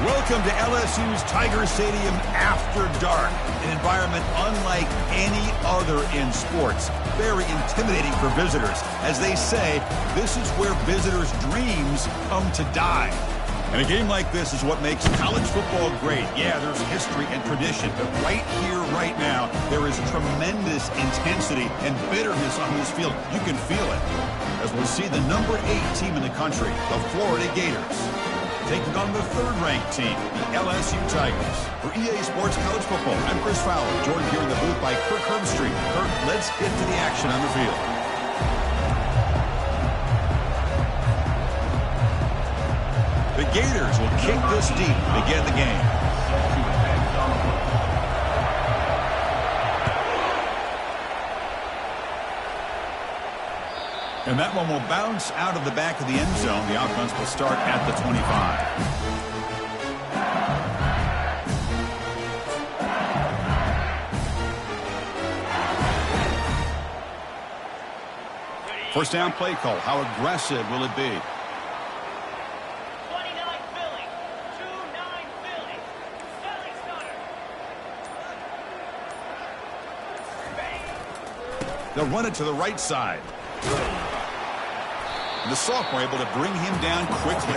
Welcome to LSU's Tiger Stadium after dark, an environment unlike any other in sports. Very intimidating for visitors. As they say, this is where visitors' dreams come to die. And a game like this is what makes college football great. Yeah, there's history and tradition, but right here, right now, there is tremendous intensity and bitterness on this field. You can feel it. As we'll see the number 8 team in the country, the Florida Gators, taking on the third-ranked team, the LSU Tigers. For EA Sports College Football, I'm Chris Fowler, joined here in the booth by Kirk Herbstreit. Kirk, let's get to the action on the field. The Gators will kick this deep to begin the game. And that one will bounce out of the back of the end zone. The offense will start at the 25. First down play call. How aggressive will it be? 29 Philly. 2-9 Philly. Sterling Stunner. They'll run it to the right side. The sophomore able to bring him down quickly.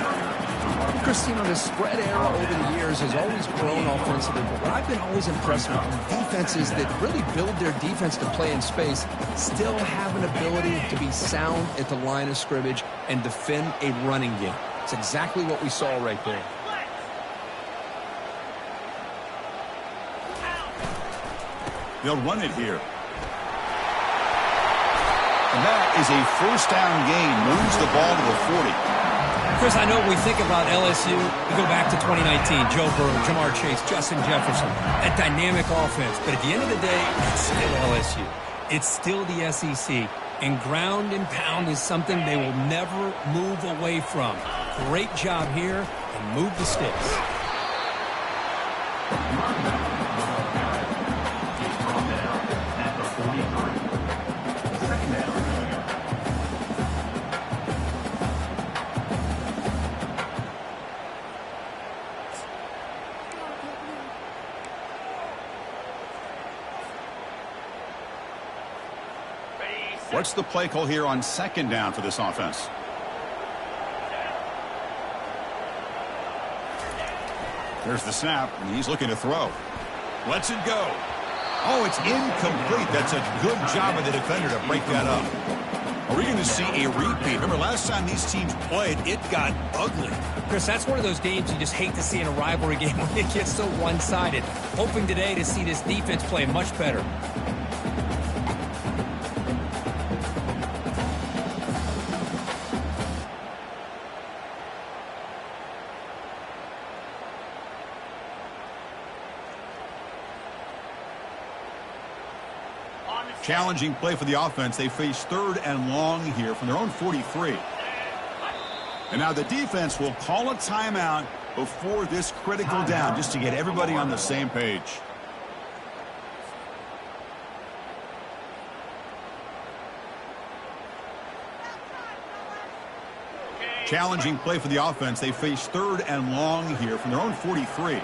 Christine, the spread era over the years has always grown offensively, but what I've been always impressed with defenses that really build their defense to play in space still have an ability to be sound at the line of scrimmage and defend a running game. It's exactly what we saw right there. They'll run it here. And that is a first down gain. Moves the ball to the 40. Chris, I know when we think about LSU, we go back to 2019, Joe Burrow, Jamar Chase, Justin Jefferson, that dynamic offense. But at the end of the day, it's still LSU. It's still the SEC. And ground and pound is something they will never move away from. Great job here, and move the sticks. What's the play call here on second down for this offense? There's the snap, and he's looking to throw. Lets it go. Oh, it's incomplete. That's a good job of the defender to break that up. Are we going to see a repeat? Remember, last time these teams played, it got ugly. Chris, that's one of those games you just hate to see in a rivalry game when it gets so one-sided. Hoping today to see this defense play much better. Challenging play for the offense. They face third and long here from their own 43. And now the defense will call a timeout before this critical down just to get everybody on the same page. Challenging play for the offense. They face third and long here from their own 43.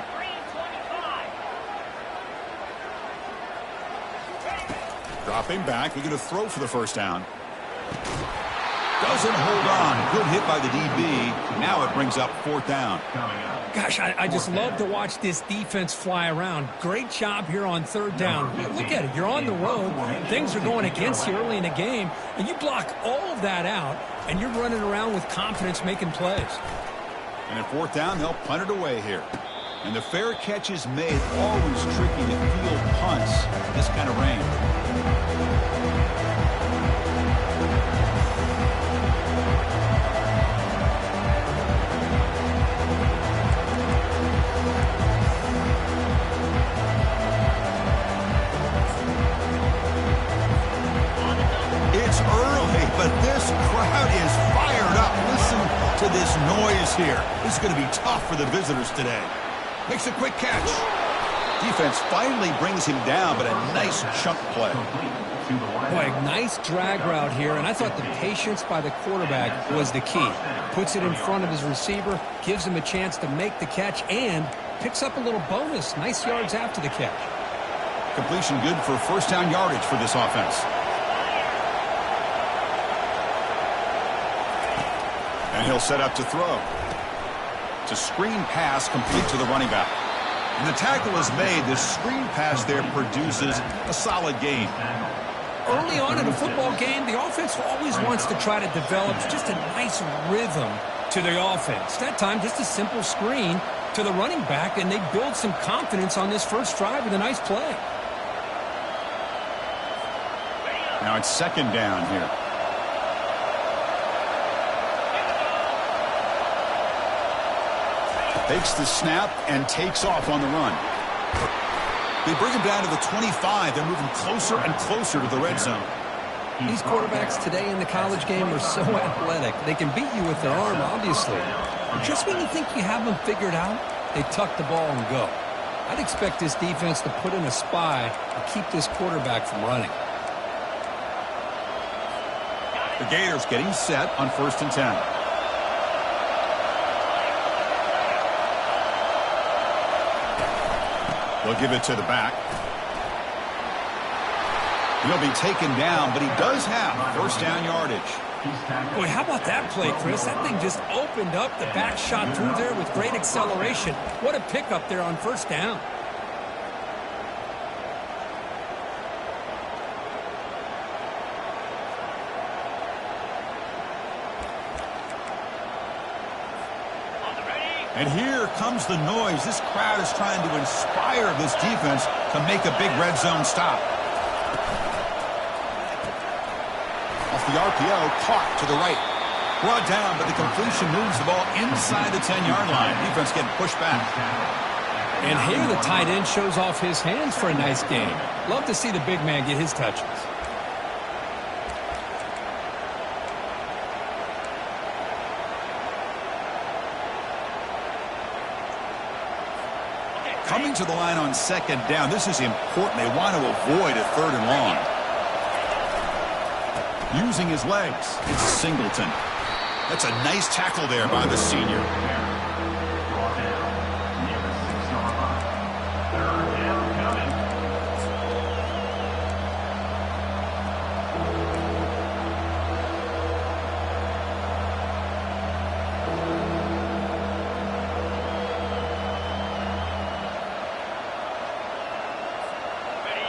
Dropping back, we're going to throw for the first down. Doesn't hold on. Good hit by the DB. Now it brings up fourth down. Gosh, I just love to watch this defense fly around. Great job here on third down. Look at it. You're on the road. Things are going against you early in the game, and you block all of that out, and you're running around with confidence making plays. And at fourth down, they'll punt it away here. And the fair catch is made. Always tricky to field punts in this kind of rain. It's early, but this crowd is fired up. Listen to this noise here. This is going to be tough for the visitors today. Makes a quick catch. Defense finally brings him down, but a nice chunk play. Boy, nice drag route here, and I thought the patience by the quarterback was the key. Puts it in front of his receiver, gives him a chance to make the catch, and picks up a little bonus. Nice yards after the catch. Completion good for first down yardage for this offense. And he'll set up to throw. It's a screen pass complete to the running back. And the tackle is made. This screen pass there produces a solid gain. Early on in a football game, the offense always wants to try to develop just a nice rhythm to the offense. That time, just a simple screen to the running back, and they build some confidence on this first drive with a nice play. Now it's second down here. Takes the snap and takes off on the run. They bring him down to the 25. They're moving closer and closer to the red zone. These quarterbacks today in the college game are so athletic. They can beat you with their arm, obviously. But just when you think you have them figured out, they tuck the ball and go. I'd expect this defense to put in a spy to keep this quarterback from running. The Gators getting set on 1st and 10. They'll give it to the back. He'll be taken down, but he does have first down yardage. Boy, how about that play, Chris? That thing just opened up. The back shot through there with great acceleration. What a pickup there on first down. And here comes the noise. This crowd is trying to inspire this defense to make a big red zone stop. Off the RPO, caught to the right. Brought down, but the completion moves the ball inside the 10-yard line. Defense getting pushed back. And here the tight end shows off his hands for a nice game. Love to see the big man get his touches. Coming to the line on second down. This is important. They want to avoid a 3rd and long. Using his legs, it's Singleton. That's a nice tackle there by the senior.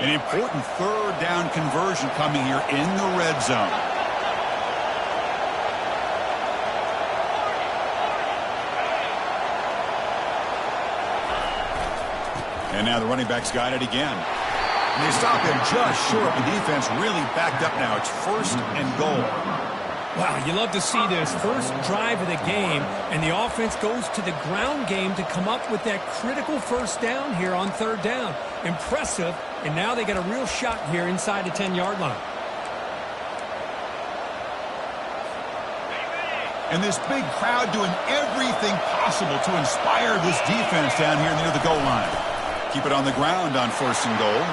An important 3rd down conversion coming here in the red zone. And now the running back's got it again. And they stop him just short. The defense really backed up now. It's 1st and goal. Wow, you love to see this. First drive of the game, and the offense goes to the ground game to come up with that critical first down here on 3rd down. Impressive, and now they get a real shot here inside the 10-yard line. And this big crowd doing everything possible to inspire this defense down here near the goal line. Keep it on the ground on 1st and goal.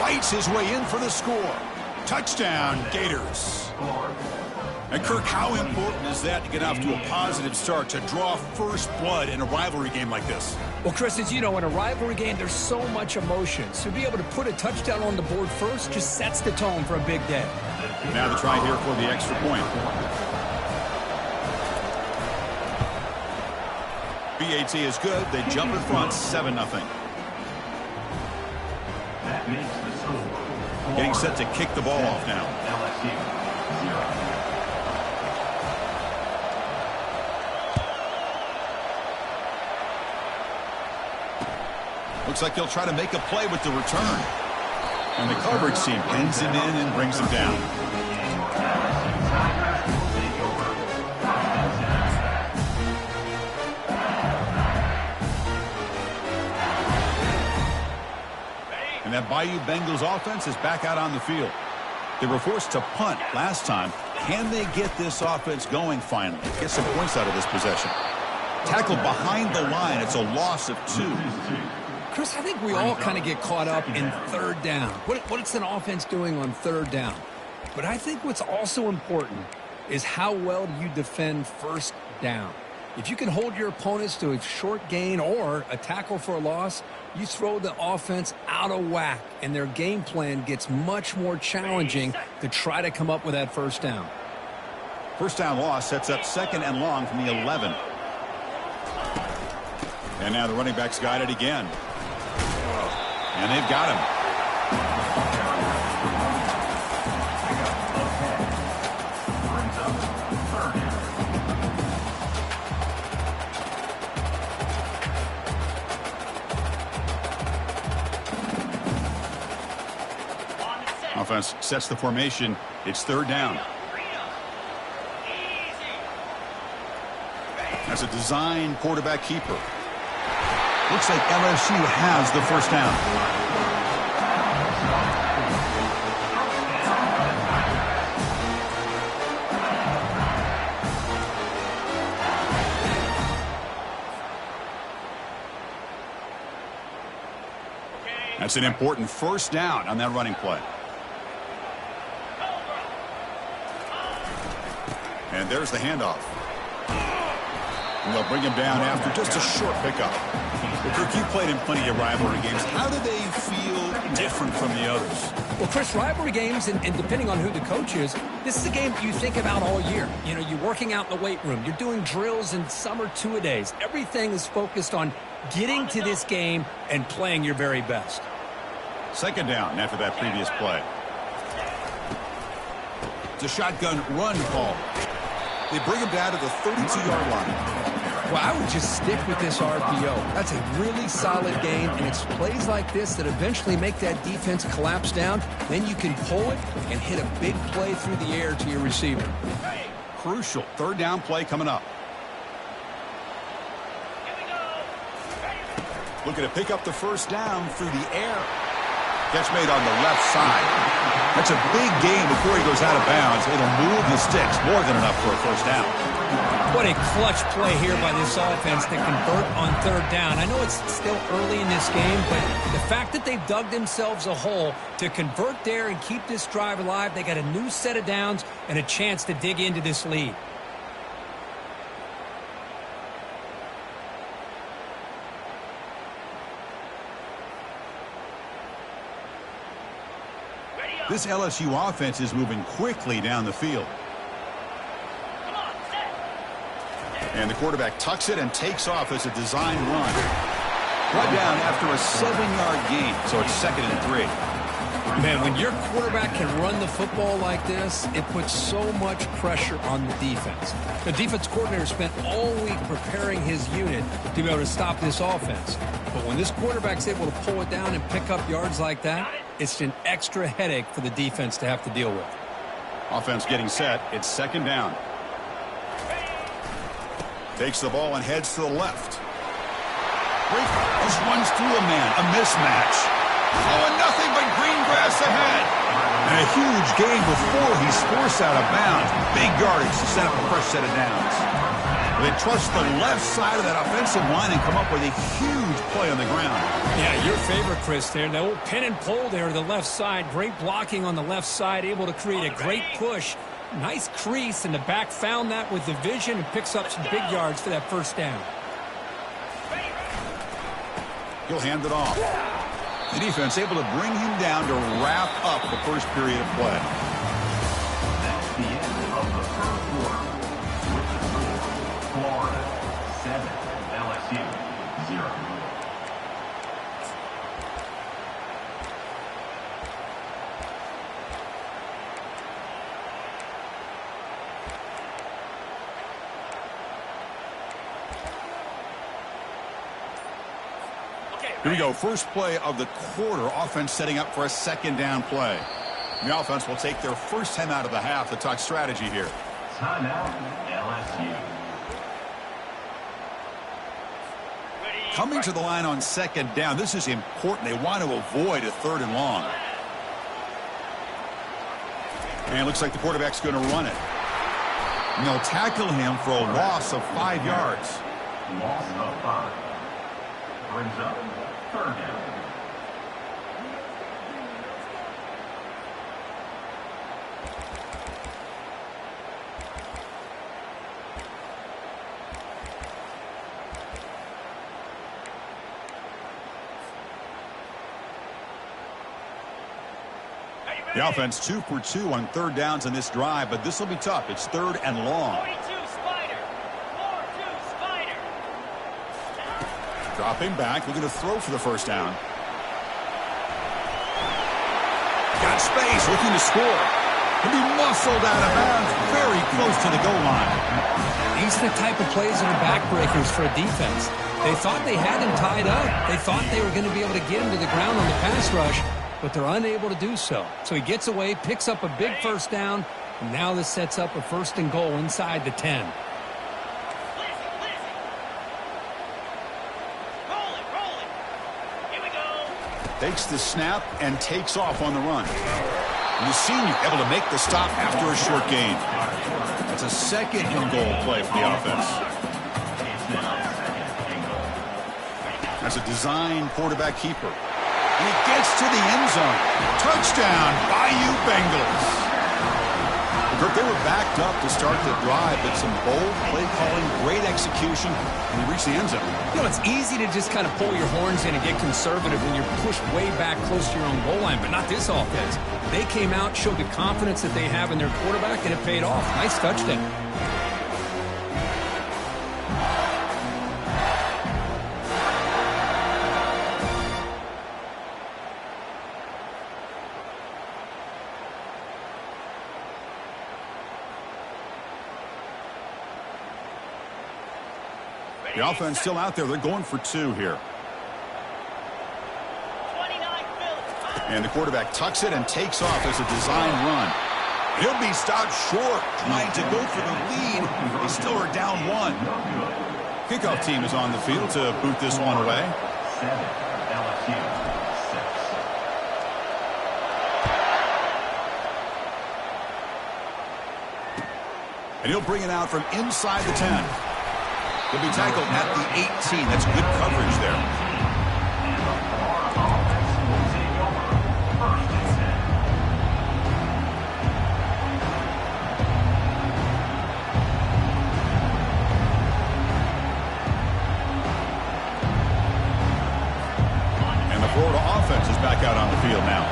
Fights his way in for the score. Touchdown, Gators. And, Kirk, how important is that to get off to a positive start, to draw first blood in a rivalry game like this? Well, Chris, as you know, in a rivalry game, there's so much emotion. So to be able to put a touchdown on the board first just sets the tone for a big day. Now the try here for the extra point. BAT is good. They jump in front, 7-0. Getting set to kick the ball off now. Looks like he'll try to make a play with the return. And the coverage team pins him in and brings him down. And that Bayou Bengals offense is back out on the field. They were forced to punt last time. Can they get this offense going finally? Get some points out of this possession. Tackled behind the line. It's a loss of 2. Chris, I think we all kind of get caught up in third down. What's an offense doing on third down? But I think what's also important is how well do you defend first down. If you can hold your opponents to a short gain or a tackle for a loss, you throw the offense out of whack, and their game plan gets much more challenging to try to come up with that first down. First down loss sets up 2nd and long from the 11. And now the running back's got it again. And they've got him. Offense sets the formation. It's 3rd down. That's a design quarterback keeper. Looks like LSU has the first down. That's an important first down on that running play. And there's the handoff. And they'll bring him down after just a short pickup. Well, Kirk, you played in plenty of rivalry games. How do they feel different from the others? Well, Chris, rivalry games, and depending on who the coach is, this is a game you think about all year. You know, you're working out in the weight room. You're doing drills and summer two-a-days. Everything is focused on getting to this game and playing your very best. 2nd down after that previous play. It's a shotgun run call. They bring him down to the 32-yard line. Well, I would just stick with this RPO. That's a really solid game, and it's plays like this that eventually make that defense collapse down. Then you can pull it and hit a big play through the air to your receiver. Crucial 3rd down play coming up. Looking to pick up the first down through the air. Catch made on the left side. That's a big gain before he goes out of bounds. It'll move the sticks more than enough for a first down. What a clutch play here by this offense to convert on 3rd down. I know it's still early in this game, but the fact that they've dug themselves a hole to convert there and keep this drive alive, they got a new set of downs and a chance to dig into this lead. This LSU offense is moving quickly down the field. And the quarterback tucks it and takes off as a design run. Brought down after a 7-yard gain, so it's 2nd and 3. Man, when your quarterback can run the football like this, it puts so much pressure on the defense. The defense coordinator spent all week preparing his unit to be able to stop this offense. But when this quarterback's able to pull it down and pick up yards like that, it's an extra headache for the defense to have to deal with. Offense getting set. It's 2nd down. Takes the ball and heads to the left. Just runs through a man. A mismatch. Oh, and nothing but green grass ahead. And a huge gain before he's forced out of bounds. Big yardage to set up a fresh set of downs. They trust the left side of that offensive line and come up with a huge play on the ground. Yeah, your favorite, Chris, there. The old pin and pull there to the left side. Great blocking on the left side, able to create a great push. Nice crease, and the back found that with the vision and picks up some big yards for that first down. He'll hand it off. The defense able to bring him down to wrap up the first period of play. That's the end of the first quarter. Florida 7, LSU 0. Here we go. First play of the quarter. Offense setting up for a 2nd down play. The offense will take their first time out of the half to talk strategy here. Timeout, LSU. Coming to the line on 2nd down. This is important. They want to avoid a 3rd and long. And it looks like the quarterback's going to run it. And they'll tackle him for a loss of 5 yards. Loss of 5. Brings up third down. The offense 2 for 2 on third downs in this drive, but this will be tough. It's third and long. 42 Spider. 4-2 Spider. Dropping back, looking to throw for the first down. Got space, looking to score. He'll be muscled out of bounds, very close to the goal line. These are the type of plays that are backbreakers for a defense. They thought they had him tied up. They thought they were going to be able to get him to the ground on the pass rush, but they're unable to do so. So he gets away, picks up a big first down, and now this sets up a first and goal inside the 10. Rolling. Here we go. Takes the snap and takes off on the run. And the senior able to make the stop after a short gain. That's a second and goal play for the offense. That's a design quarterback keeper. And it gets to the end zone. Touchdown, Bayou Bengals. Kirk, they were backed up to start the drive, but some bold play calling, great execution, and they reached the end zone. You know, it's easy to just kind of pull your horns in and get conservative when you're pushed way back close to your own goal line, but not this offense. They came out, showed the confidence that they have in their quarterback, and it paid off. Nice touchdown. The offense still out there. They're going for 2 here. 29 Philly. And the quarterback tucks it and takes off as a design run. He'll be stopped short, trying to go for the lead. They still are down 1. Kickoff team is on the field to boot this one away. 7, LSU, 6. And he'll bring it out from inside the 10. He'll be tackled at the 18. That's good coverage there. And the Florida offense will take over first and 10. And the Florida offense is back out on the field now.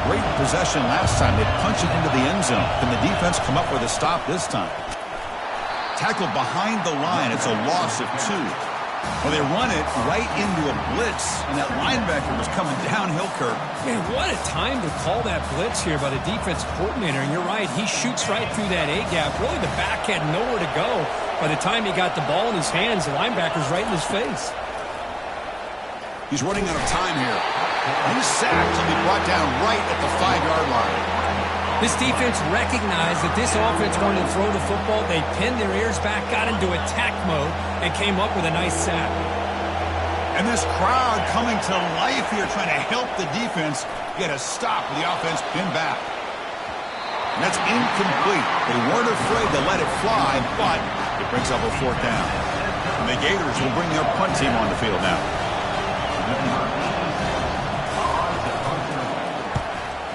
Great possession last time. They punched it into the end zone. Can the defense come up with a stop this time? Tackled behind the line. It's a loss of 2. Well, they run it right into a blitz, and that linebacker was coming downhill, Kirk. Man, what a time to call that blitz here by the defense coordinator. And you're right, he shoots right through that A-gap. Really, the back had nowhere to go. By the time he got the ball in his hands, the linebacker's right in his face. He's running out of time here. He's sacked and be brought down right at the 5-yard line. This defense recognized that this offense wanted to throw the football. They pinned their ears back, got into attack mode, and came up with a nice sack. And this crowd coming to life here, trying to help the defense get a stop with the offense pinned back. And that's incomplete. They weren't afraid to let it fly, but it brings up a 4th down. And the Gators will bring their punt team on the field now.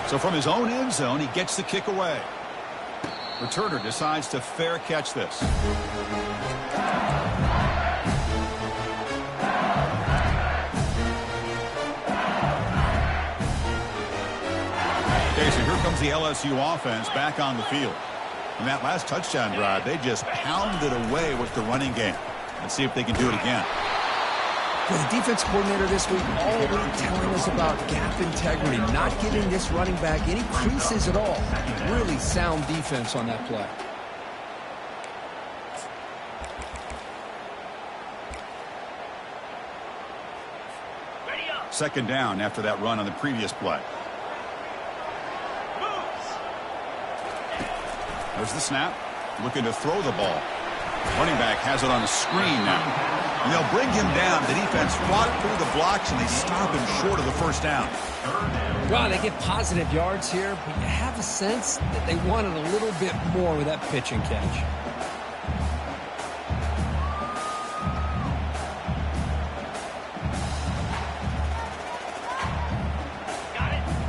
So from his own end zone, he gets the kick away. Returner decides to fair catch this. Okay, so here comes the LSU offense back on the field. In that last touchdown drive, they just pounded away with the running game. Let's see if they can do it again. Well, the defense coordinator this week already telling us about gap integrity, not giving this running back any creases at all. Really sound defense on that play. Ready up. Second down after that run on the previous play. Moves. There's the snap. Looking to throw the ball. Running back has it on the screen now. And they'll bring him down. The defense fought through the blocks, and they stop him short of the first down. Well, they get positive yards here, but you have a sense that they wanted a little bit more with that pitch and catch.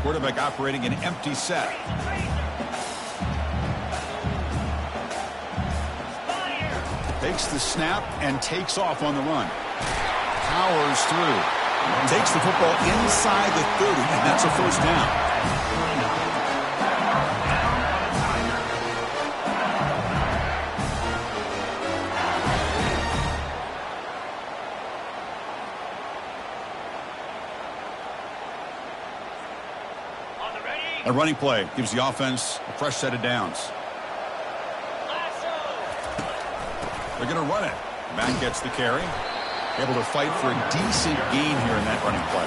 Quarterback operating an empty set. Takes the snap and takes off on the run. Powers through. Takes the football inside the 30, and that's a first down. A running play gives the offense a fresh set of downs. They're going to run it. Matt gets the carry. Able to fight for a decent gain here in that running play.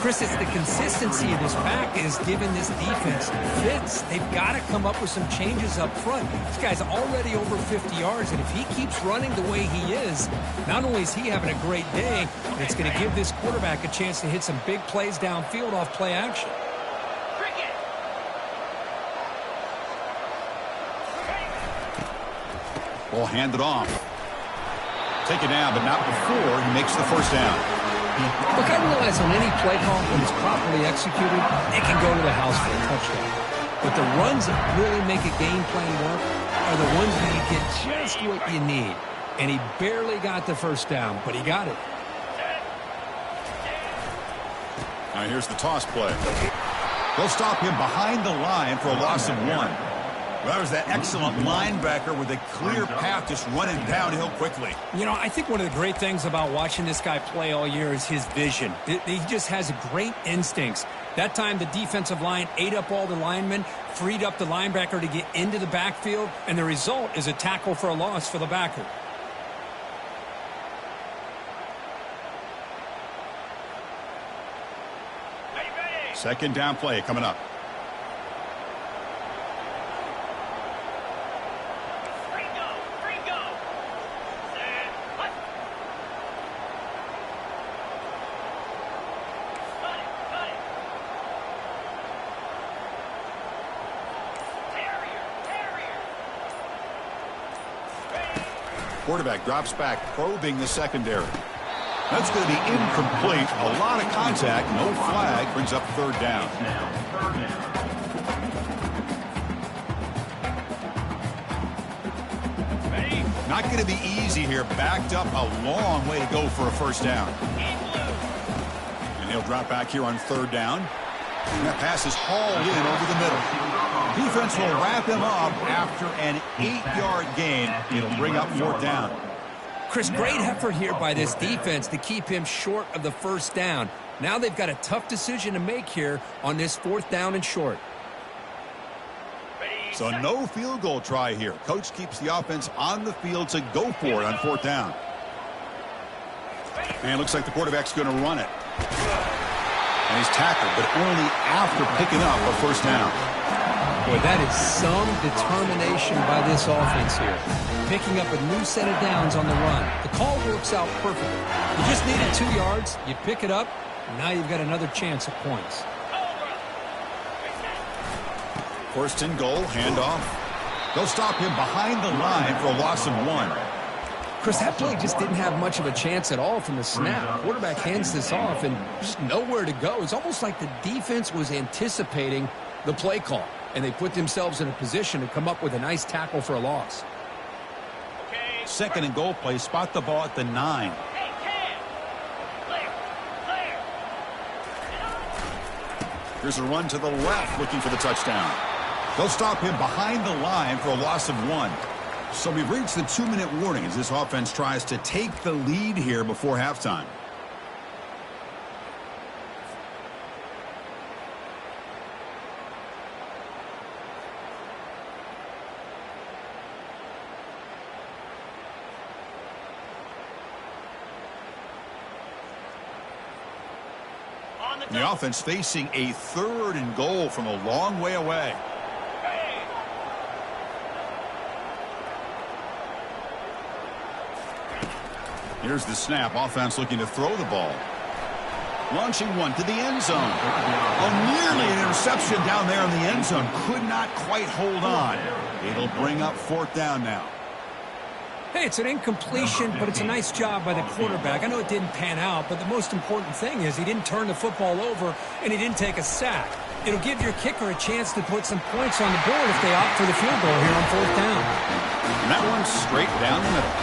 Chris, it's the consistency of this back is giving this defense fits. They've got to come up with some changes up front. This guy's already over 50 yards, and if he keeps running the way he is, not only is he having a great day, but it's going to give this quarterback a chance to hit some big plays downfield off play action. Ball handed off. Taken down, but not before he makes the first down. Look, I realize on any play call, when it's properly executed, it can go to the house for a touchdown. But the runs that really make a game plan work are the ones where you get just what you need. And he barely got the first down, but he got it. Now here's the toss play. They'll stop him behind the line for a loss of 1. Well, that was that excellent linebacker with a clear path just running downhill quickly. You know, I think one of the great things about watching this guy play all year is his vision. He just has great instincts. That time, the defensive line ate up all the linemen, freed up the linebacker to get into the backfield, and the result is a tackle for a loss for the backer. Second down play coming up. Quarterback drops back, probing the secondary. That's going to be incomplete. A lot of contact, no flag, brings up third down. Not going to be easy here. Backed up a long way to go for a first down. And he'll drop back here on third down. And that pass is hauled in over the middle. Defense will wrap him up after an 8-yard gain. It'll bring up fourth down. Chris, great effort here by this defense to keep him short of the first down. Now they've got a tough decision to make here on this fourth down and short. So no field goal try here. Coach keeps the offense on the field to go for it on fourth down. And it looks like the quarterback's going to run it. And he's tackled, but only after picking up a first down. Boy, that is some determination by this offense here. Picking up a new set of downs on the run. The call works out perfectly. You just needed 2 yards. You pick it up, and now you've got another chance at points. First and goal, handoff. They'll stop him behind the line for a loss of 1. Chris, that play just didn't have much of a chance at all from the snap. Quarterback hands this off, and just nowhere to go. It's almost like the defense was anticipating the play call, and they put themselves in a position to come up with a nice tackle for a loss. Second and goal play, spot the ball at the 9. Here's a run to the left, looking for the touchdown. They'll stop him behind the line for a loss of 1. So we've reached the 2-minute warning as this offense tries to take the lead here before halftime. The offense facing a third and goal from a long way away. Here's the snap. Offense looking to throw the ball. Launching one to the end zone. Oh, nearly an interception down there in the end zone. Could not quite hold on. It'll bring up fourth down now. Hey, it's an incompletion, but it's a nice job by the quarterback. I know it didn't pan out, but the most important thing is he didn't turn the football over and he didn't take a sack. It'll give your kicker a chance to put some points on the board if they opt for the field goal here on 4th down. And that one's straight down the middle.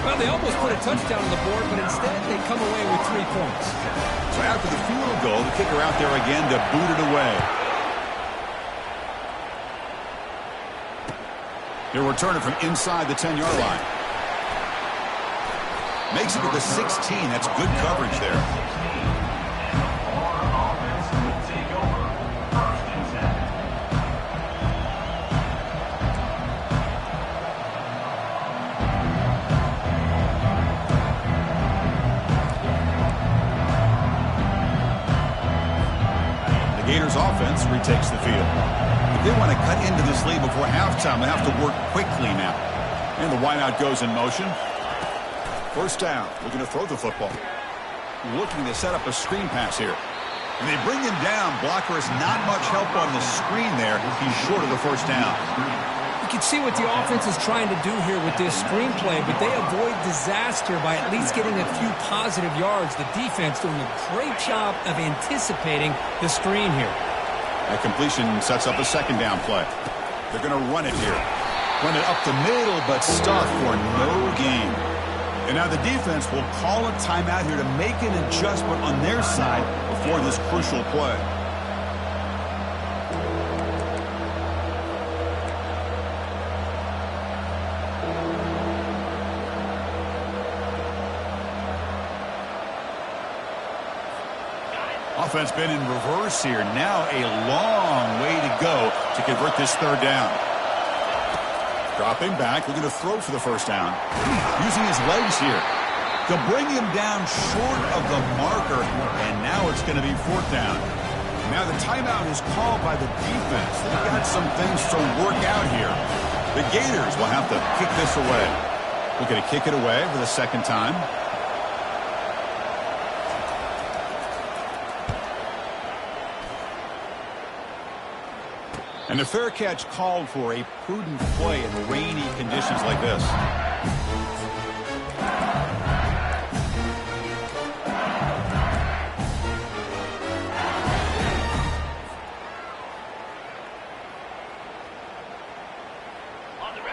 Well, they almost put a touchdown on the board, but instead they come away with 3 points. So after the field goal, the kicker out there again to boot it away. He'll return it from inside the 10-yard line. Makes it to the 16. That's good coverage there. The Gators offense retakes the field. If they want to cut into this lead before halftime, they have to work quickly now. And the wideout goes in motion. 1st down. Looking to throw the football. Looking to set up a screen pass here. And they bring him down. Blocker has not much help on the screen there. He's short of the 1st down. You can see what the offense is trying to do here with this screenplay, but they avoid disaster by at least getting a few positive yards. The defense doing a great job of anticipating the screen here. That completion sets up a 2nd down play. They're going to run it here. Run it up the middle, but stuff for no gain. And now the defense will call a timeout here to make an adjustment on their side before this crucial play. Offense been in reverse here. Now a long way to go to convert this 3rd down. Dropping back, looking to throw for the 1st down. Using his legs here. They'll bring him down short of the marker, and now it's going to be 4th down. Now the timeout is called by the defense. They've got some things to work out here. The Gators will have to kick this away. Looking to kick it away for the 2nd time. And the fair catch called for a prudent play in rainy conditions like this.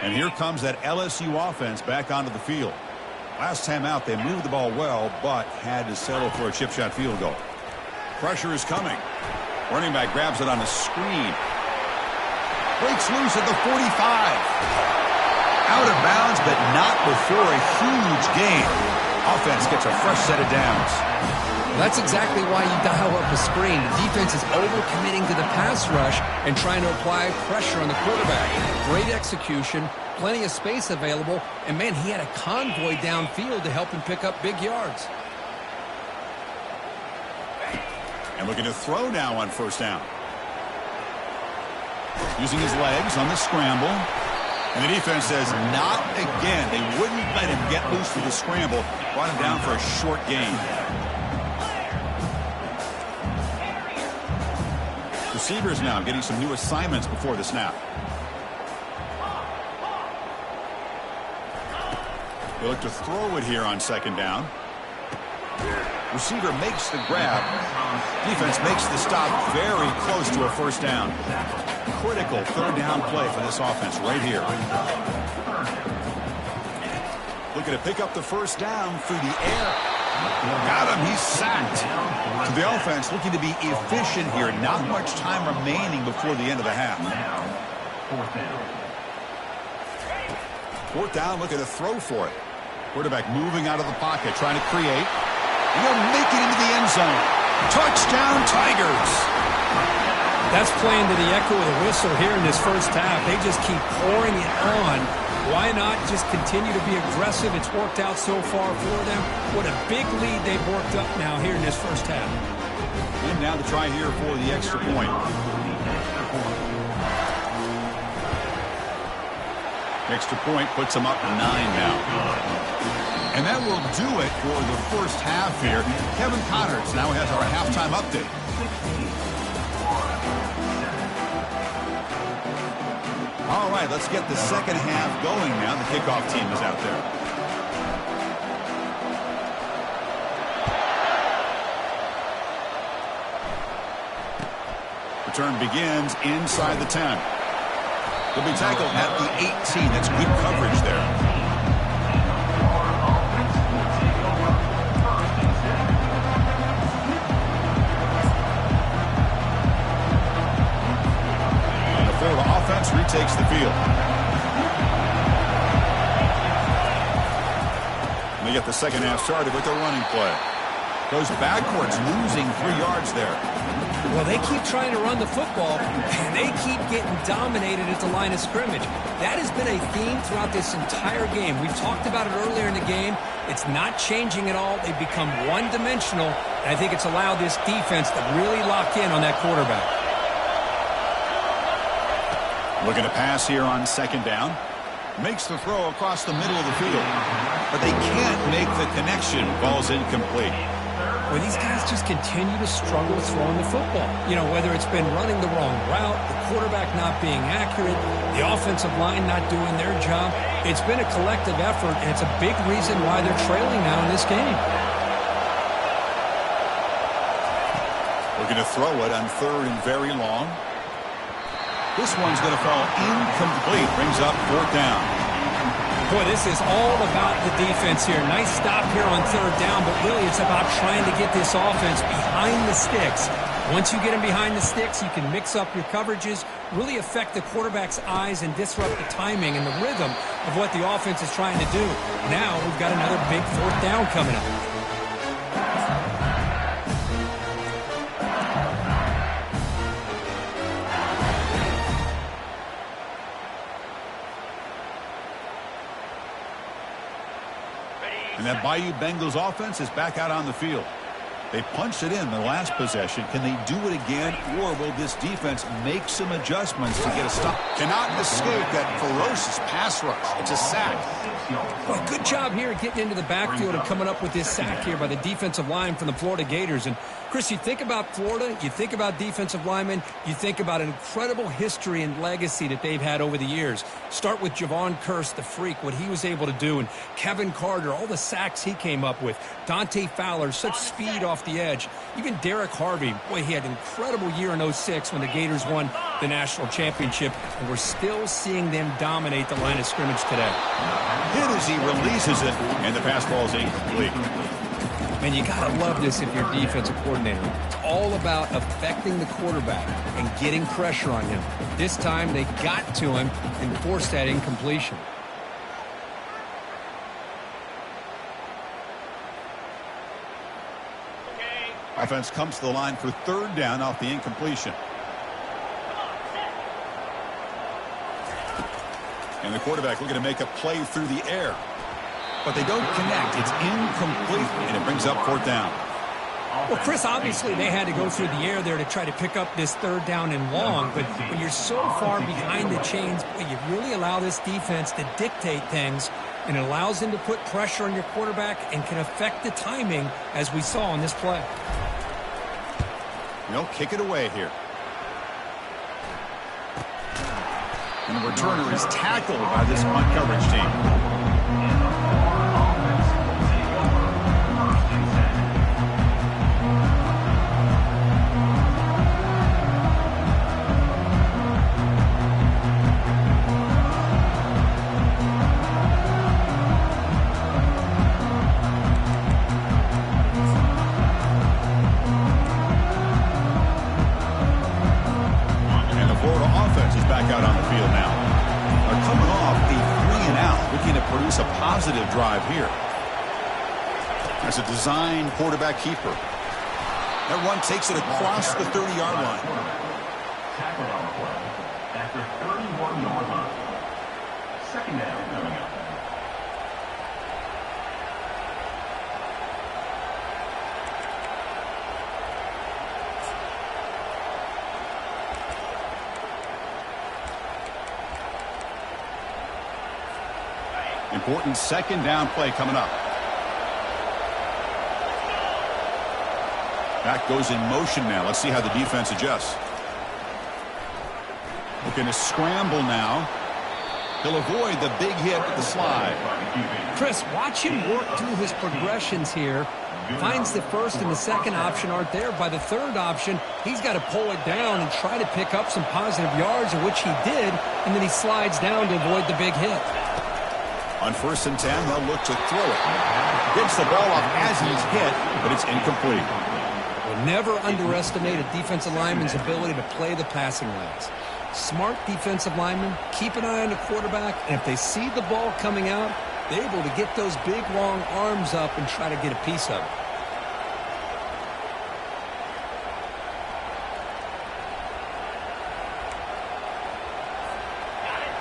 And here comes that LSU offense back onto the field. Last time out, they moved the ball well, but had to settle for a chip shot field goal. Pressure is coming. Running back grabs it on the screen. Breaks loose at the 45. Out of bounds, but not before a huge gain. Offense gets a fresh set of downs. That's exactly why you dial up a screen. The defense is overcommitting to the pass rush and trying to apply pressure on the quarterback. Great execution, plenty of space available, and man, he had a convoy downfield to help him pick up big yards. And looking to throw now on 1st down. Using his legs on the scramble. And the defense says, not again. They wouldn't let him get loose for the scramble. Brought him down for a short gain. Receivers now getting some new assignments before the snap. They look to throw it here on 2nd down. Receiver makes the grab. Defense makes the stop very close to a 1st down. Critical 3rd down play for this offense right here. Looking to pick up the 1st down through the air. Got him. He's sacked. So the offense looking to be efficient here. Not much time remaining before the end of the half. 4th down, looking to throw for it. Quarterback moving out of the pocket, trying to create. And he'll make it into the end zone. Touchdown, Tigers. That's playing to the echo of the whistle here in this 1st half. They just keep pouring it on. Why not just continue to be aggressive? It's worked out so far for them. What a big lead they've worked up now here in this 1st half. And now to try here for the extra point. Extra point puts them up 9 now. And that will do it for the 1st half here. Kevin Connors now has our halftime update. All right, let's get the second half going now. The kickoff team is out there. Return begins inside the 10. He'll be tackled at the 18. That's good coverage there. And the Florida offense retakes the field. And they get the second half started with a running play. Goes backwards, losing 3 yards there. Well, they keep trying to run the football, and they keep getting dominated at the line of scrimmage. That has been a theme throughout this entire game. We've talked about it earlier in the game. It's not changing at all. They've become one-dimensional, and I think it's allowed this defense to really lock in on that quarterback. Looking to pass here on second down. Makes the throw across the middle of the field. But they can't make the connection. Ball's incomplete. Well, these guys just continue to struggle throwing the football. You know, whether it's been running the wrong route, the quarterback not being accurate, the offensive line not doing their job. It's been a collective effort, and it's a big reason why they're trailing now in this game. Looking to throw it on third and very long. This one's going to fall incomplete. Brings up fourth down. Boy, this is all about the defense here. Nice stop here on third down, but really it's about trying to get this offense behind the sticks. Once you get them behind the sticks, you can mix up your coverages, really affect the quarterback's eyes and disrupt the timing and the rhythm of what the offense is trying to do. Now we've got another big fourth down coming up. And that Bayou Bengals offense is back out on the field. They punched it in the last possession. Can they do it again, or will this defense make some adjustments to get a stop? Cannot escape that ferocious pass rush. It's a sack. Well, good job here getting into the backfield and coming up with this sack here by the defensive line from the Florida Gators. And, Chris, you think about Florida, you think about defensive linemen, you think about an incredible history and legacy that they've had over the years. Start with Javon Kearse, the freak, what he was able to do, and Kevin Carter, all the sacks he came up with. Dante Fowler, such speed off the edge. Even Derek Harvey, boy, he had an incredible year in 06 when the Gators won the national championship, and we're still seeing them dominate the line of scrimmage today. Hit as he releases it, and the pass ball is incomplete. Man, you got to love this if you're a defensive coordinator. It's all about affecting the quarterback and getting pressure on him. This time, they got to him and forced that incompletion. Offense comes to the line for third down off the incompletion. And the quarterback looking to make a play through the air. But they don't connect. It's incomplete, and it brings up fourth down. Well, Chris, obviously they had to go through the air there to try to pick up this third down and long. But when you're so far behind the chains, you really allow this defense to dictate things. And it allows them to put pressure on your quarterback and can affect the timing, as we saw on this play. They'll kick it away here. And the returner is tackled by this punt coverage team. Out on the field now. They're coming off a 3-and-out, looking to produce a positive drive here. As a design quarterback keeper. That run takes it across the 30-yard line. Tackled on the play at the 31-yard line. Second down coming up. Important second down play coming up. Back goes in motion now. Let's see how the defense adjusts. Looking to scramble now. He'll avoid the big hit with the slide. Chris, watch him work through his progressions here. Finds the first and the second option aren't there. By the third option, he's got to pull it down and try to pick up some positive yards, of which he did, and then he slides down to avoid the big hit. On 1st and 10, they'll look to throw it. Gets the ball off as he's hit, but it's incomplete. We'll never underestimate a defensive lineman's ability to play the passing lanes. Smart defensive linemen keep an eye on the quarterback, and if they see the ball coming out, they're able to get those big, long arms up and try to get a piece of it.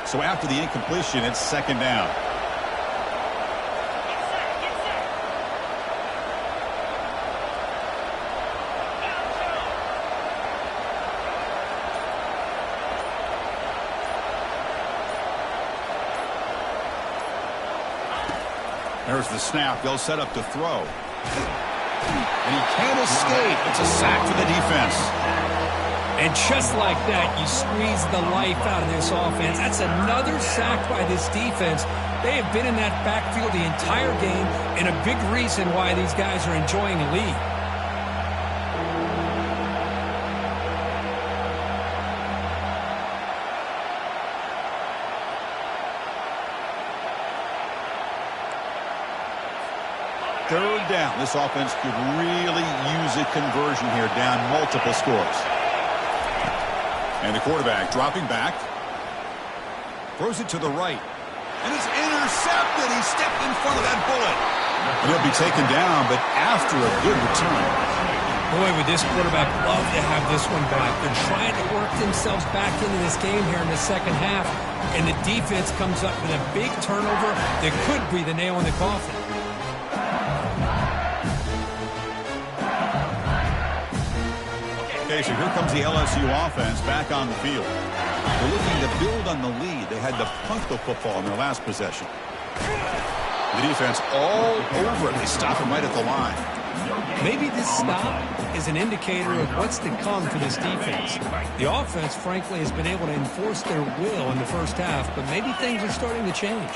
So after the incompletion, it's 2nd down. Get set, get set. There's the snap. They'll set up to throw. And he can't escape. It's a sack for the defense. And just like that, you squeeze the life out of this offense. That's another sack by this defense. They have been in that backfield the entire game, and a big reason why these guys are enjoying a lead. Third down. This offense could really use a conversion here, down multiple scores. And the quarterback dropping back. Throws it to the right. And it's intercepted. He stepped in front of that bullet. And he'll be taken down, but after a good return. Boy, would this quarterback love to have this one back. They're trying to work themselves back into this game here in the second half. And the defense comes up with a big turnover that could be the nail in the coffin. Okay, so here comes the LSU offense back on the field. They're looking to build on the lead. They had to punt the football in their last possession. The defense all over it. They stop him right at the line. Maybe this stop is an indicator of what's to come for this defense. The offense, frankly, has been able to enforce their will in the first half, but maybe things are starting to change.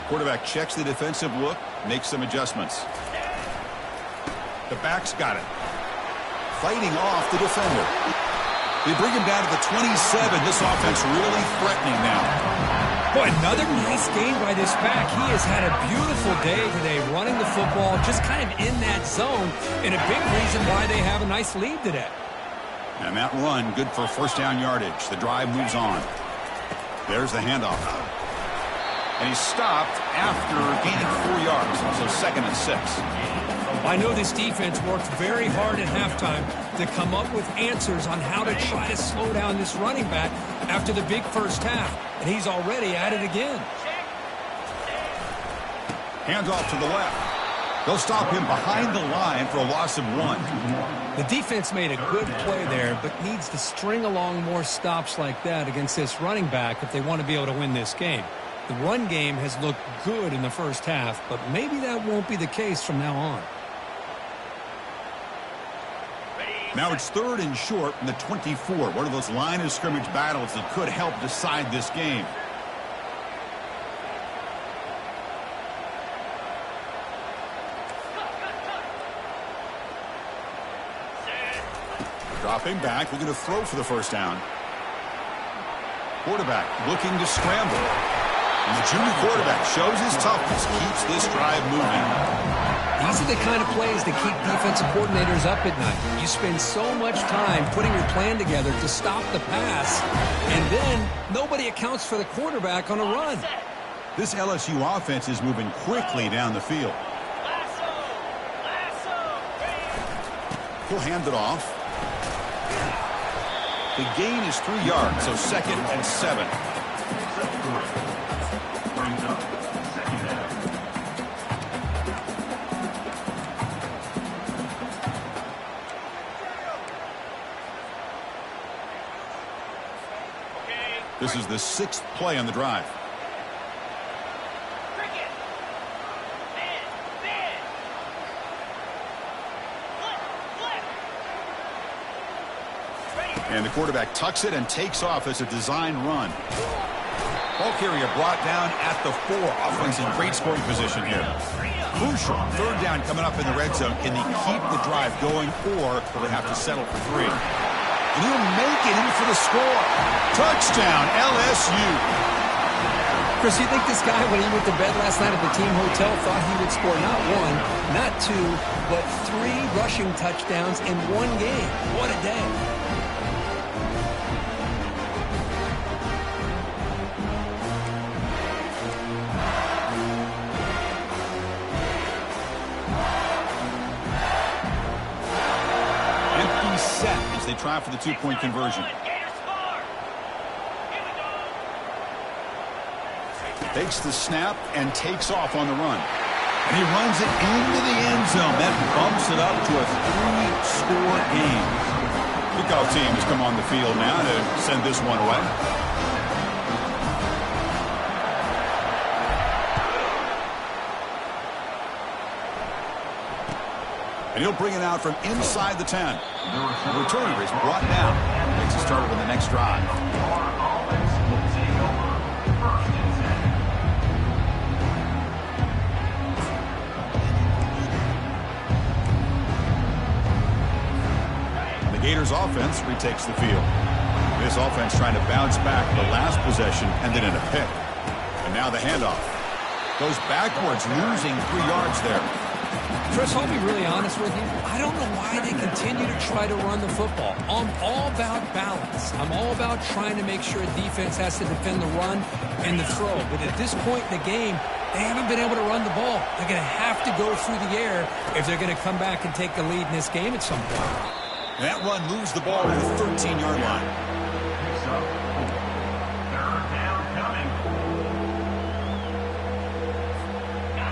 Quarterback checks the defensive look, makes some adjustments. The back's got it. Fighting off the defender. They bring him down to the 27. This offense really threatening now. Boy, another nice game by this back. He has had a beautiful day today running the football, just kind of in that zone, and a big reason why they have a nice lead today. And that run, good for 1st down yardage. The drive moves on. There's the handoff. And he's stopped after gaining 4 yards, so 2nd and 6. I know this defense worked very hard at halftime to come up with answers on how to try to slow down this running back after the big first half, and he's already at it again. Hands off to the left. They'll stop him behind the line for a loss of 1. The defense made a good play there, but needs to string along more stops like that against this running back if they want to be able to win this game. The run game has looked good in the first half, but maybe that won't be the case from now on. Now it's 3rd and short from the 24. One of those line of scrimmage battles that could help decide this game. Dropping back, looking to throw for the 1st down. Quarterback looking to scramble. And the junior quarterback shows his toughness, keeps this drive moving. These are the kind of plays that keep defensive coordinators up at night. You spend so much time putting your plan together to stop the pass, and then nobody accounts for the quarterback on a run. This LSU offense is moving quickly down the field. He'll hand it off. The gain is 3 yards, so 2nd and 7. This is the 6th play on the drive. And the quarterback tucks it and takes off as a design run. Ball carrier brought down at the 4. Offense in great scoring position here. Crucial. Third down coming up in the red zone. Can they keep the drive going, or will they have to settle for 3? And he'll make it in for the score. Touchdown, LSU. Chris, you think this guy, when he went to bed last night at the team hotel, thought he would score not 1, not 2, but 3 rushing touchdowns in 1 game? What a day. Empty set as they try for the 2-point conversion. Takes the snap and takes off on the run. And he runs it into the end zone. That bumps it up to a 3-score game. Kickoff team has come on the field now to send this one away. And he'll bring it out from inside the 10. The returner is brought down. Makes it started on the next drive. The Gators offense retakes the field. This offense trying to bounce back the last possession and then in a pick. And now the handoff. Goes backwards, losing 3 yards there. Chris, I'll be really honest with you. I don't know why they continue to try to run the football. I'm all about balance. I'm all about trying to make sure a defense has to defend the run and the throw. But at this point in the game, they haven't been able to run the ball. They're going to have to go through the air if they're going to come back and take the lead in this game at some point. And that run moves the ball to the 13-yard line.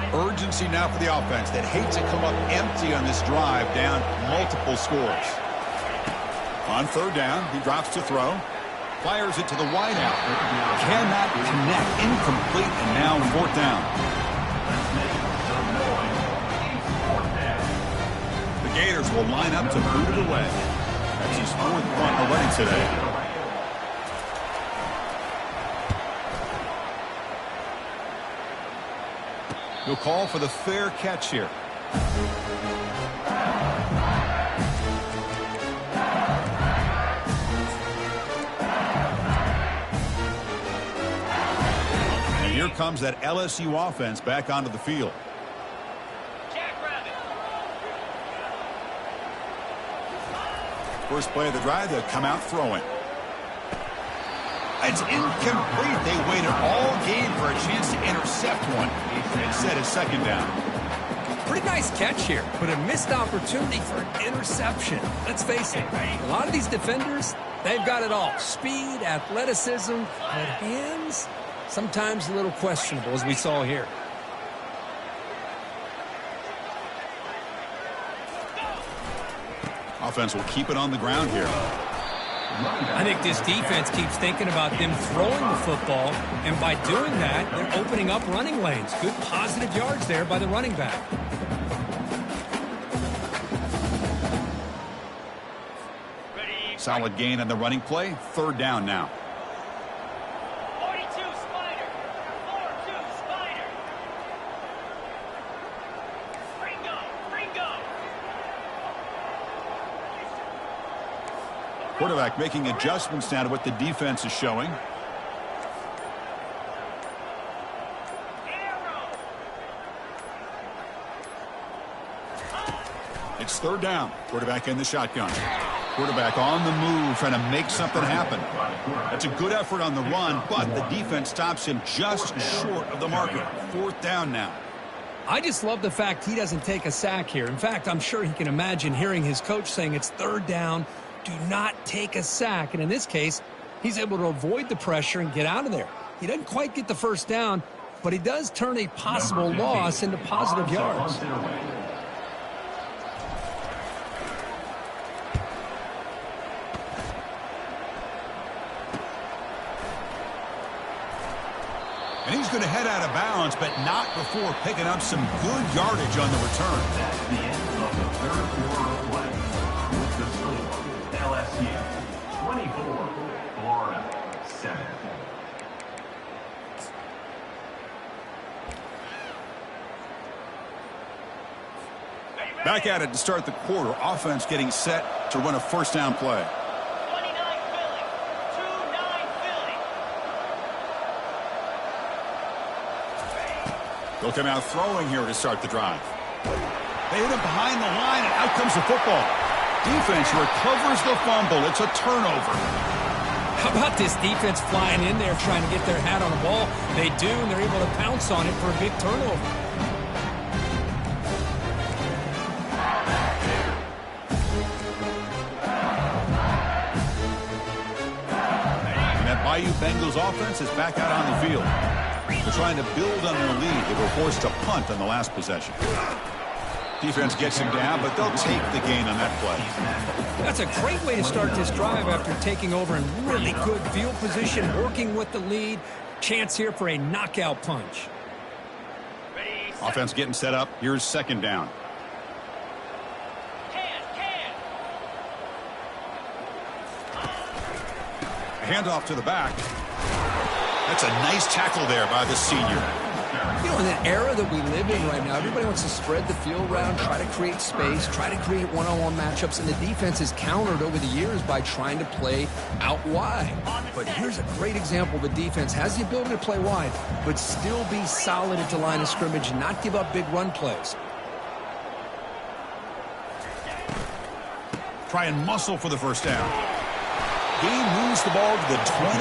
Urgency now for the offense that hates to come up empty on this drive, down multiple scores. On 3rd down, he drops to throw. Fires it to the wideout. Cannot connect. Incomplete, and now 4th down. The Gators will line up to boot it away. That's his 4th punt already today. He'll call for the fair catch here. And here comes that LSU offense back onto the field. First play of the drive, they'll come out throwing. It's incomplete. They waited all game for a chance to intercept one. Instead, it's 2nd down. Pretty nice catch here, but a missed opportunity for an interception. Let's face it, a lot of these defenders, they've got it all. Speed, athleticism, but hands, sometimes a little questionable, as we saw here. Offense will keep it on the ground here. I think this defense keeps thinking about them throwing the football, and by doing that, they're opening up running lanes. Good positive yards there by the running back. Solid gain on the running play. 3rd down now. 42 Spider. 4-2 Spider. Ringo. Quarterback making adjustments now to what the defense is showing. It's 3rd down. Quarterback in the shotgun. Quarterback on the move, trying to make something happen. That's a good effort on the run, but the defense stops him just short of the marker. 4th down now. I just love the fact he doesn't take a sack here. In fact, I'm sure he can imagine hearing his coach saying it's 3rd down. Do not take a sack. And in this case, he's able to avoid the pressure and get out of there. He doesn't quite get the 1st down, but he does turn a possible loss into positive yards. And he's going to head out of bounds, but not before picking up some good yardage on the return. That's the end of the 3rd quarter of play. With the score, LSU 24, Florida 7. Back at it to start the quarter. Offense getting set to run a first down play. 29 Philly. 2-9 Philly. They'll come out throwing here to start the drive. They hit him behind the line, and out comes the football. Defense recovers the fumble. It's a turnover. How about this defense flying in there trying to get their hat on the ball? They do, and they're able to pounce on it for a big turnover. And that Bayou Bengals offense is back out on the field. They're trying to build on their lead. They were forced to punt on the last possession. Defense gets him down, but they'll take the gain on that play. That's a great way to start this drive after taking over in really good field position, working with the lead. Chance here for a knockout punch. Ready, set. Offense getting set up. Here's second down. Can. A handoff to the back. That's a nice tackle there by the senior. You know, in the era that we live in right now, everybody wants to spread the field around, try to create space, try to create one-on-one matchups, and the defense is countered over the years by trying to play out wide. But here's a great example. The defense has the ability to play wide, but still be solid at the line of scrimmage and not give up big run plays. Try and muscle for the first down. He moves the ball to the 21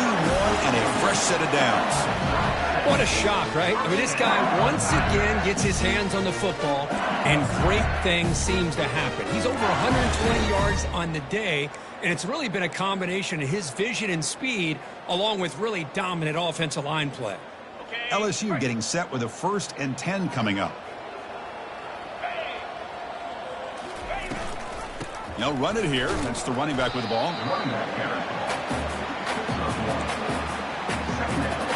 and a fresh set of downs. What a shock, right? I mean, this guy once again gets his hands on the football, and great things seems to happen. He's over 120 yards on the day, and it's really been a combination of his vision and speed, along with really dominant offensive line play. Okay. LSU getting set with a 1st and 10 coming up. They'll run it here. That's the running back with the ball. Running back here. Second down.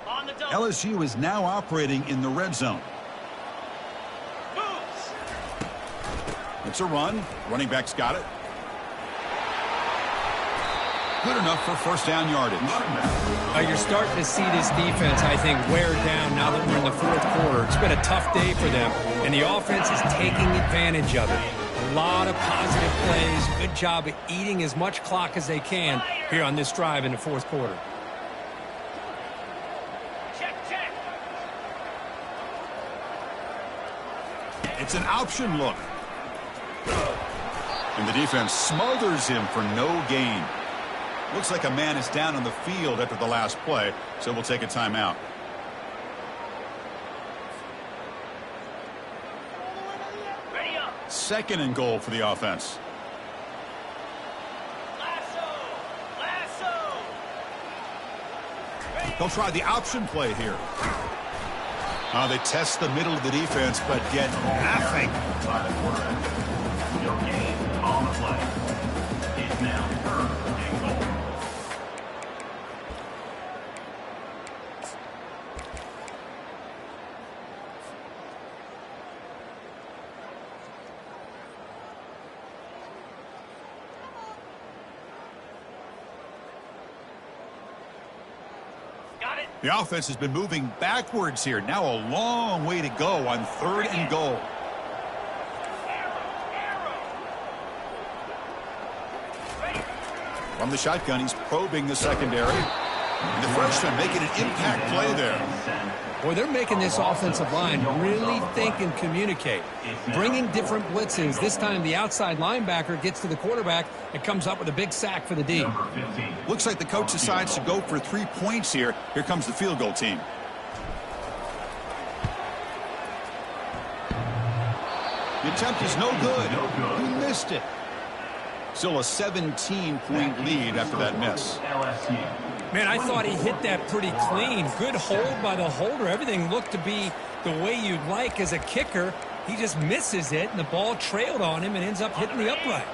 On the double. LSU is now operating in the red zone. Moves. It's a run. Running back's got it. Good enough for first down yardage. You're starting to see this defense, I think, wear down now that we're in the fourth quarter. It's been a tough day for them, and the offense is taking advantage of it. A lot of positive plays. Good job of eating as much clock as they can here on this drive in the fourth quarter. Check. It's an option look. And the defense smothers him for no gain. Looks like a man is down on the field after the last play, so we'll take a timeout. Ready up. 2nd and goal for the offense. Lasso. Ready. They'll try the option play here. They test the middle of the defense, but get nothing. By the quarterback. Your gain on the play. It's now 3rd and goal. Got it. The offense has been moving backwards here. Now a long way to go on 3rd and goal. Arrow. Ready. From the shotgun, he's probing the secondary. And the freshman making an impact play there. Boy, they're making this offensive line really think and communicate. Bringing different blitzes. This time the outside linebacker gets to the quarterback and comes up with a big sack for the D. Number 15. Looks like the coach decides to go for 3 points here. Here comes the field goal team. The attempt is no good. He missed it. Still a 17-point lead after that miss. LSU. Man, I thought he hit that pretty clean. Good hold by the holder. Everything looked to be the way you'd like as a kicker. He just misses it, and the ball trailed on him and ends up hitting the upright.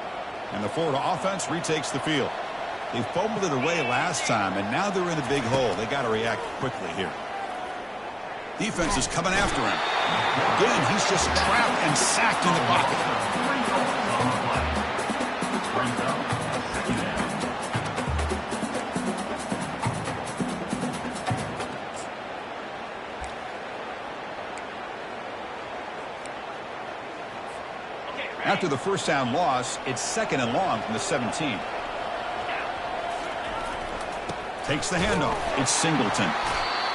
And the Florida offense retakes the field. They fumbled it away last time, and now they're in a big hole. They got to react quickly here. Defense is coming after him. Again, he's just trapped and sacked in the pocket. Brings up After the first down loss, it's 2nd and long from the 17. Takes the handoff. It's Singleton.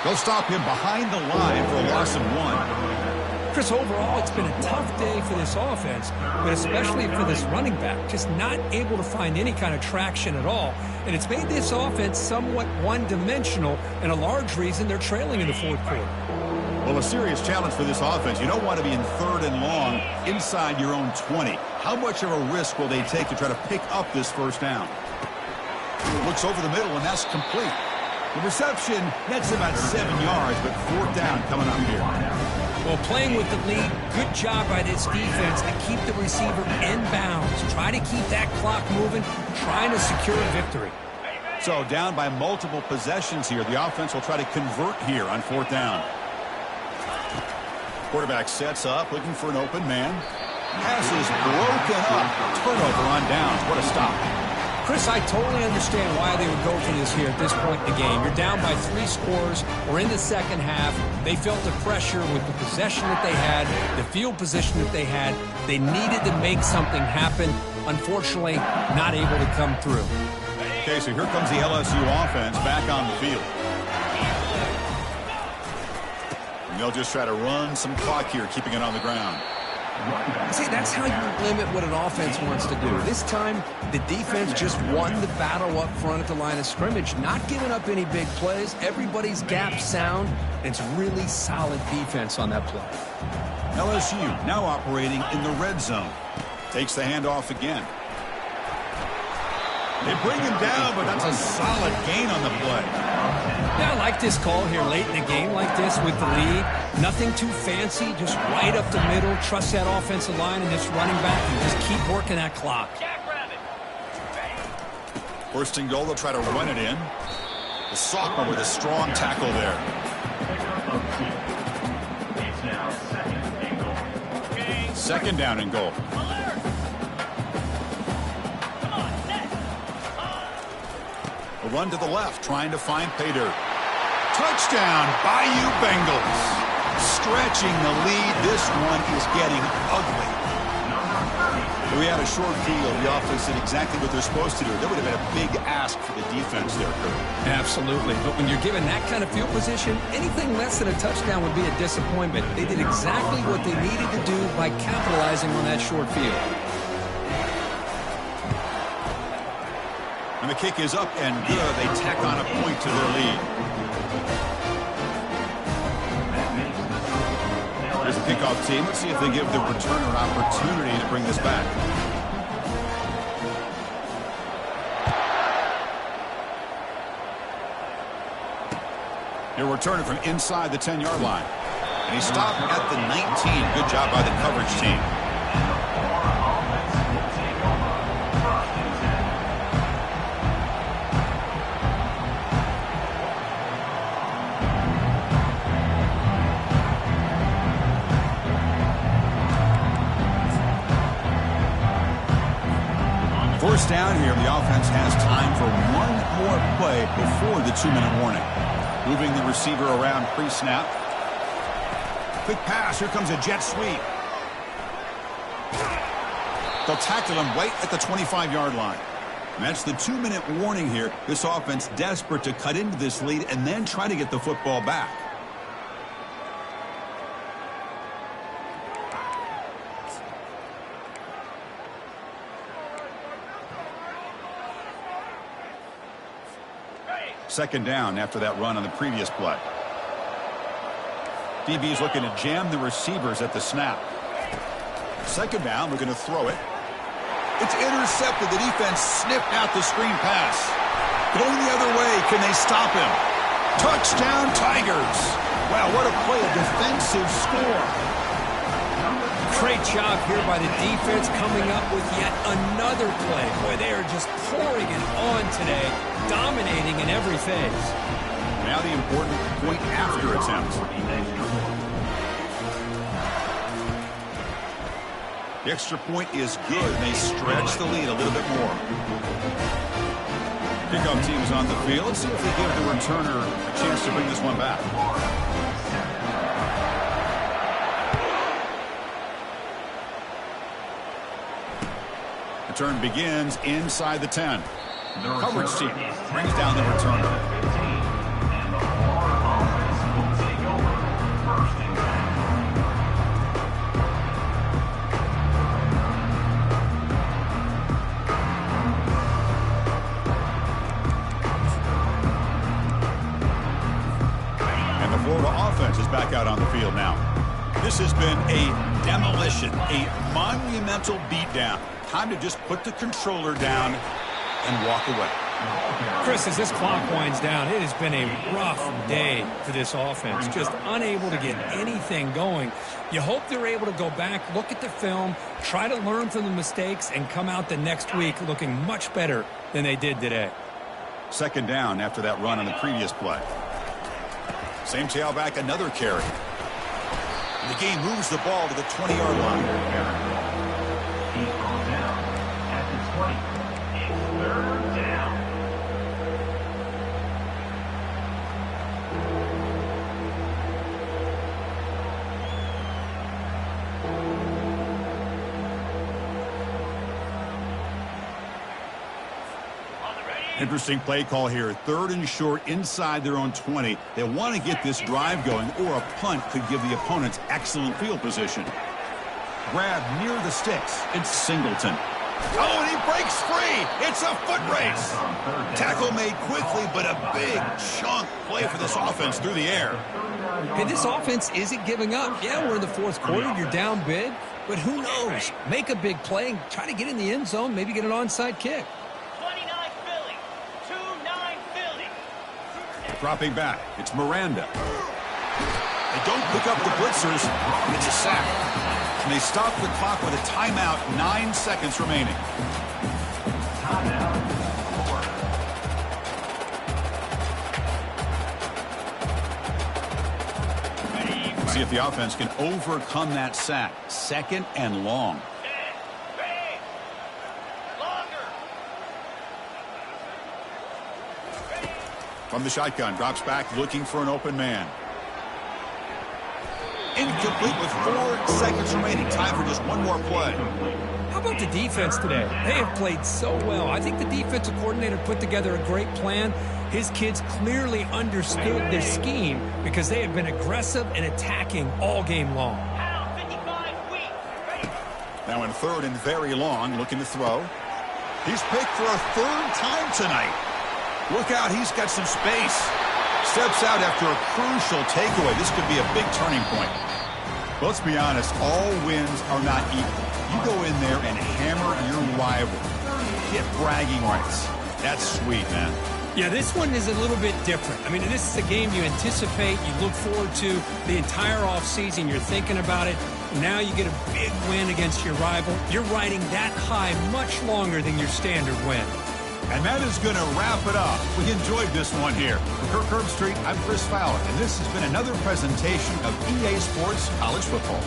They'll stop him behind the line for a loss of 1. Chris, overall, it's been a tough day for this offense, but especially for this running back, just not able to find any kind of traction at all. And it's made this offense somewhat one-dimensional, and a large reason they're trailing in the fourth quarter. Well, a serious challenge for this offense. You don't want to be in 3rd and long inside your own 20. How much of a risk will they take to try to pick up this first down? Looks over the middle, and that's complete. The reception nets about 7 yards, but 4th down coming up here. Well, playing with the lead, good job by this defense to keep the receiver in bounds. Try to keep that clock moving, trying to secure a victory. So down by multiple possessions here. The offense will try to convert here on 4th down. Quarterback sets up, looking for an open man. Pass is broken up. Turnover on downs. What a stop. Chris, I totally understand why they would go for this here at this point in the game. You're down by 3 scores. We're in the second half. They felt the pressure with the possession that they had, the field position that they had. They needed to make something happen. Unfortunately, not able to come through. Okay, so here comes the LSU offense back on the field. And they'll just try to run some clock here, keeping it on the ground. See, that's how you limit what an offense wants to do. This time, the defense just won the battle up front at the line of scrimmage, not giving up any big plays. Everybody's gap sound. It's really solid defense on that play. LSU now operating in the red zone. Takes the handoff again. They bring him down, but that's a solid gain on the play. Yeah, I like this call here late in a game like this with the lead. Nothing too fancy, just right up the middle. Trust that offensive line and this running back and just keep working that clock. First and goal, they'll try to run it in. The sophomore with a strong tackle there. It's now 2nd and goal. 2nd down and goal. A run to the left, trying to find Pater. Touchdown, Bayou Bengals. Stretching the lead. This one is getting ugly. We had a short field. The offense did exactly what they're supposed to do. That would have been a big ask for the defense there, Kurt. Absolutely. But when you're given that kind of field position, anything less than a touchdown would be a disappointment. They did exactly what they needed to do by capitalizing on that short field. And the kick is up and good. They tack on a point to their lead. Here's the kickoff team. Let's see if they give the returner an opportunity to bring this back. He'll return it from inside the 10-yard line. And he stopped at the 19. Good job by the coverage team. First down here, the offense has time for one more play before the 2-minute warning. Moving the receiver around pre-snap. Quick pass, here comes a jet sweep. They'll tackle him right at the 25-yard line. And that's the 2-minute warning here. This offense desperate to cut into this lead and then try to get the football back. Second down after that run on the previous play. DB's looking to jam the receivers at the snap. Second down, we're going to throw it. It's intercepted. The defense sniffed out the screen pass. Going the other way, can they stop him? Touchdown, Tigers. Wow, what a play, a defensive score. Great job here by the defense coming up with yet another play. Boy, they are just pouring it on today, dominating in every phase. Now the important point after attempt. The extra point is good, and they stretch the lead a little bit more. Kickoff team is on the field. Let's see if they give the returner a chance to bring this one back. Return begins inside the 10. The Coverage team return is brings down the returner. 15, and the Florida offense will take over first and 10. And the Florida offense is back out on the field now. This has been a demolition, a monumental beatdown. Time to just put the controller down and walk away. Chris, as this clock winds down, it has been a rough day for this offense. Just unable to get anything going. You hope they're able to go back, look at the film, try to learn from the mistakes, and come out the next week looking much better than they did today. Second down after that run on the previous play. Same tailback, another carry. The game moves the ball to the 20-yard line. He's brought down at the 20. It's third down. Interesting play call here. Third and short inside their own 20. They want to get this drive going, or a punt could give the opponents excellent field position. Grab near the sticks. It's Singleton. Oh, and he breaks free. It's a foot race. Tackle made quickly, but a big chunk play for this offense through the air. Hey, this offense isn't giving up. Yeah, we're in the fourth quarter. You're down big. But who knows? Make a big play and try to get in the end zone, maybe get an onside kick. 29 Philly. 2-9 Philly. Dropping back, it's Miranda. They don't pick up the blitzers. It's a sack. And they stop the clock with a timeout, 9 seconds remaining. Timeout. See if the offense can overcome that sack. Second and long. Bang. Longer. From the shotgun, drops back, looking for an open man. Incomplete with 4 seconds remaining. Time for just one more play. How about the defense today? They have played so well. I think the defensive coordinator put together a great plan. His kids clearly understood their scheme because they have been aggressive and attacking all game long. Pound 55 weak. Ready. Now in third and very long, looking to throw. He's picked for a third time tonight. Look out, he's got some space. Steps out after a crucial takeaway. This could be a big turning point. Let's be honest, all wins are not equal. You go in there and hammer your rival. Get bragging rights. That's sweet, man. Yeah, this one is a little bit different. I mean, this is a game you anticipate, you look forward to the entire offseason. You're thinking about it. Now you get a big win against your rival. You're riding that high much longer than your standard win. And that is going to wrap it up. We enjoyed this one here. For Kirk Herbstreit, I'm Chris Fowler, and this has been another presentation of EA Sports College Football.